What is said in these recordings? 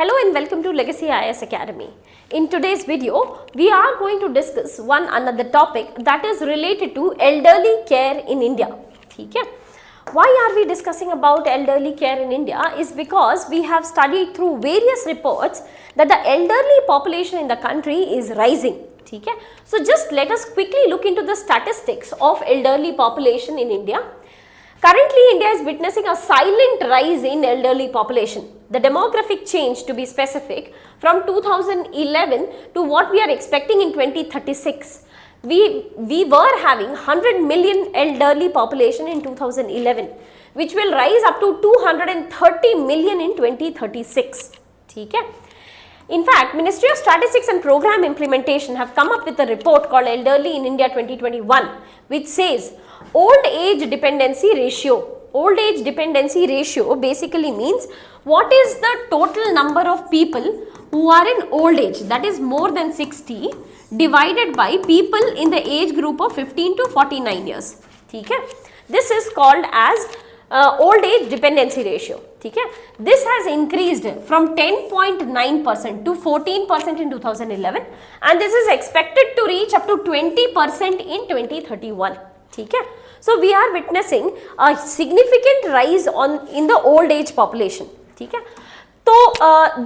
Hello and welcome to Legacy IAS Academy. In today's video, we are going to discuss one another topic that is related to elderly care in India. Okay? Why are we discussing about elderly care in India is because we have studied through various reports that the elderly population in the country is rising. Okay? So just let us quickly look into the statistics of elderly population in India. Currently, India is witnessing a silent rise in elderly population. The demographic change, to be specific, from 2011 to what we are expecting in 2036. We were having 100 million elderly population in 2011, which will rise up to 230 million in 2036. Okay? In fact, Ministry of Statistics and Program Implementation have come up with a report called Elderly in India 2021, which says old age dependency ratio. Old age dependency ratio basically means what is the total number of people who are in old age, that is more than 60, divided by people in the age group of 15 to 49 years. Okay? This is called as old age dependency ratio. Okay? This has increased from 10.9% to 14% in 2011 and this is expected to reach up to 20% in 2031. Okay? So we are witnessing a significant rise in the old age population. Okay? So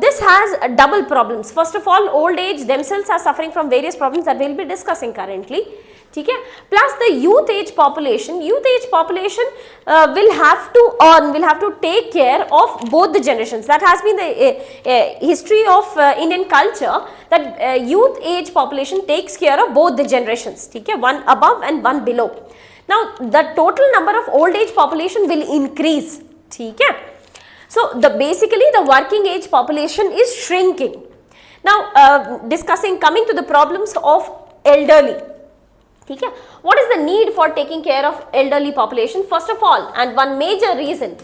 this has double problems. First of all, old age themselves are suffering from various problems that we will be discussing currently. Okay? Plus the youth age population will have to take care of both the generations. That has been the history of Indian culture, that youth age population takes care of both the generations. Okay? One above and one below. Now the total number of old age population will increase. Okay? So basically the working age population is shrinking. Now coming to the problems of elderly. Okay? What is the need for taking care of elderly population? First of all, and one major reason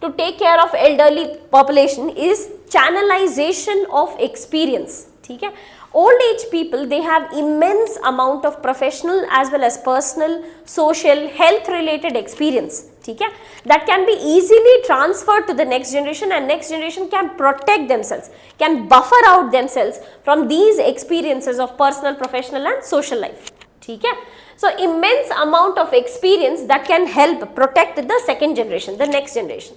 to take care of elderly population is channelization of experience. Okay? Old age people, they have immense amount of professional as well as personal, social, health related experience. Okay? That can be easily transferred to the next generation and next generation can protect themselves, can buffer out themselves from these experiences of personal, professional and social life. Okay? So immense amount of experience that can help protect the second generation, the next generation.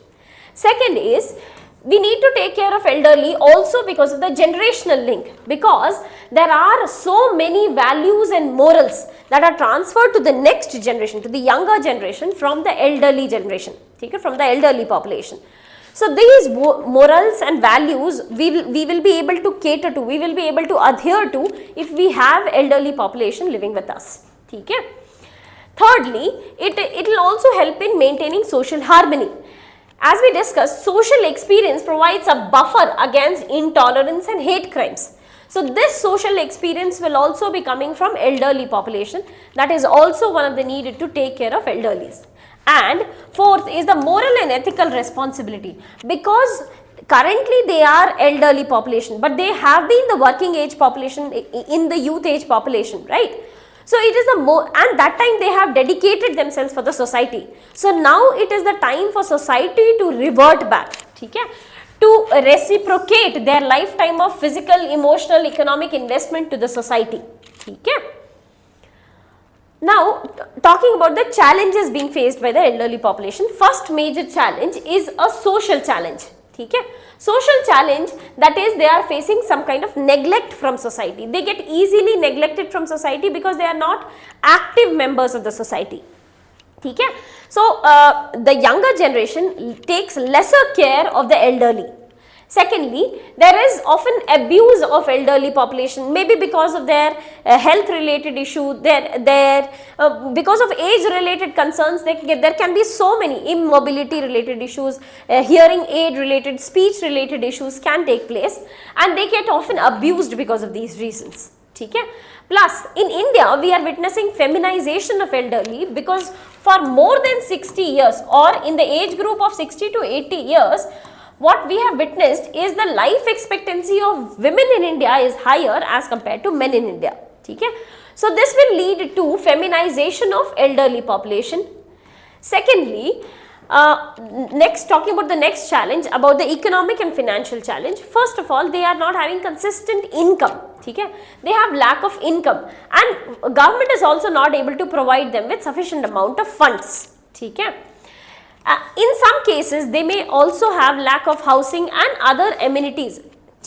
Second is, we need to take care of elderly also because of the generational link, because there are so many values and morals that are transferred to the next generation, to the younger generation from the elderly generation, okay, from the elderly population. So these morals and values we will be able to cater to, we will be able to adhere to if we have elderly population living with us. Okay? Thirdly, it will also help in maintaining social harmony. As we discussed, social experience provides a buffer against intolerance and hate crimes. So this social experience will also be coming from elderly population. That is also one of the needed to take care of elderlies. And fourth is the moral and ethical responsibility, because currently they are elderly population, but they have been the working age population in the youth age population, right? So it is and that time they have dedicated themselves for the society. So now it is the time for society to revert back, okay, to reciprocate their lifetime of physical, emotional, economic investment to the society. Okay. Now talking about the challenges being faced by the elderly population, first major challenge is a social challenge. Okay. Social challenge, that is they are facing some kind of neglect from society. They get easily neglected from society because they are not active members of the society. Okay? So the younger generation takes lesser care of the elderly. Secondly, there is often abuse of elderly population, maybe because of their health related issue, because of age related concerns. There can be so many immobility related issues, hearing aid related, speech related issues can take place and they get often abused because of these reasons. Okay? Plus, in India, we are witnessing feminization of elderly because for more than 60 years or in the age group of 60 to 80 years, what we have witnessed is the life expectancy of women in India is higher as compared to men in India. Okay? So this will lead to feminization of elderly population. Secondly, Next, talking about the next challenge, about the economic and financial challenge. First of all, they are not having consistent income. Okay? They have lack of income, and government is also not able to provide them with sufficient amount of funds. Okay? In some cases, they may also have lack of housing and other amenities.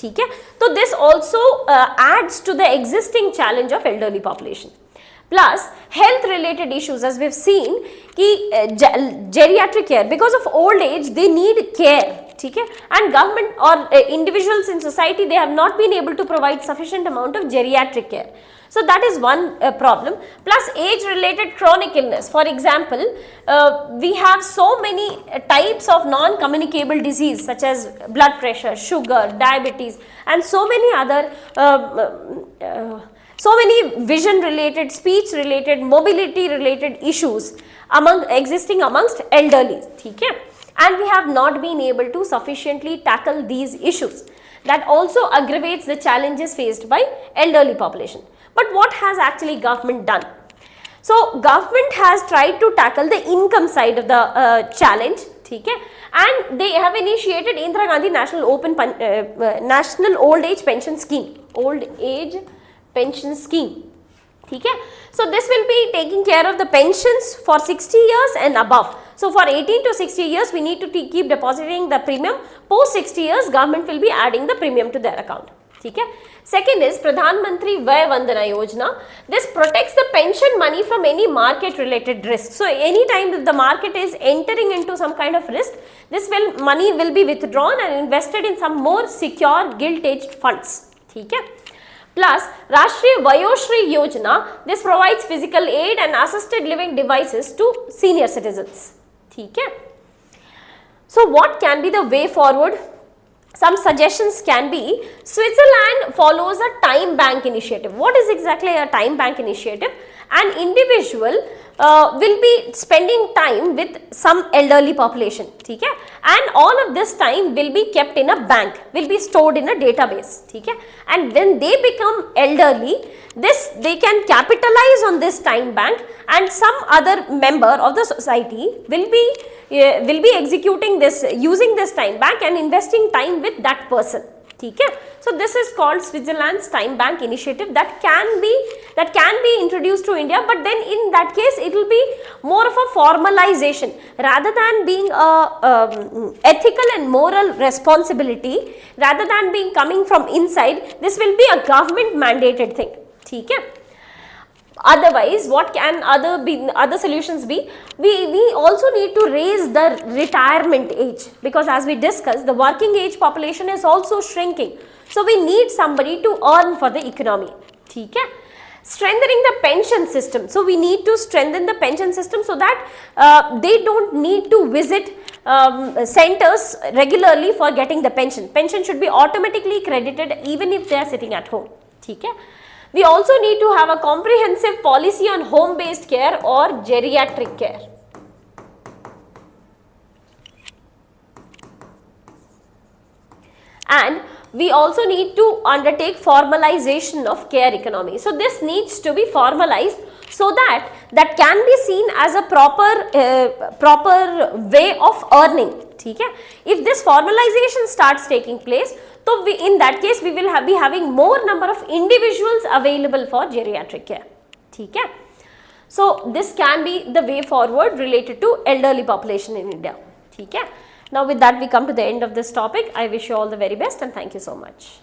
Okay? So this also adds to the existing challenge of elderly population. Plus, health related issues, as we have seen, geriatric care, because of old age, they need care. Okay? And government or individuals in society, they have not been able to provide sufficient amount of geriatric care. So that is one problem. Plus, age related chronic illness. For example, we have so many types of non-communicable disease such as blood pressure, sugar, diabetes, and so many other so many vision related, speech related, mobility related issues existing amongst elderly. Okay? And we have not been able to sufficiently tackle these issues. That also aggravates the challenges faced by elderly population. But what has actually government done? So government has tried to tackle the income side of the challenge. Okay? And they have initiated Indira Gandhi National Old Age Pension Scheme. Old Age Pension Scheme. Okay? So this will be taking care of the pensions for 60 years and above. So for 18 to 60 years, we need to keep depositing the premium. Post 60 years, government will be adding the premium to their account. Okay? Second is Pradhan Mantri Vay Vandana Yojana. This protects the pension money from any market related risk. So anytime the market is entering into some kind of risk, this money will be withdrawn and invested in some more secure gilt-edged funds. Okay? Plus, Rashtriya Vayoshri Yojana, this provides physical aid and assisted living devices to senior citizens. Okay? So, what can be the way forward? Some suggestions can be, Switzerland follows a time bank initiative. What is exactly a time bank initiative? An individual will be spending time with some elderly population. Okay? And all of this time will be kept in a bank, will be stored in a database. Okay? And when they become elderly, they can capitalize on this time bank, and some other member of the society will be executing this, using this time bank and investing time with that person. Okay? So this is called Switzerland's time bank initiative that can be introduced to India, but then in that case it will be more of a formalization rather than being a ethical and moral responsibility, rather than being coming from inside. This will be a government mandated thing. Okay? Otherwise, what can other solutions be? We also need to raise the retirement age, because as we discussed, the working age population is also shrinking. So we need somebody to earn for the economy. Okay? Strengthening the pension system. So we need to strengthen the pension system so that they don't need to visit centers regularly for getting the pension. Pension should be automatically credited even if they are sitting at home. Okay? We also need to have a comprehensive policy on home-based care or geriatric care. And we also need to undertake formalization of care economy. So this needs to be formalized so that can be seen as a proper way of earning. Okay? If this formalization starts taking place, so in that case we will be having more number of individuals available for geriatric care. Okay? So this can be the way forward related to elderly population in India. Okay? Now with that we come to the end of this topic. I wish you all the very best and thank you so much.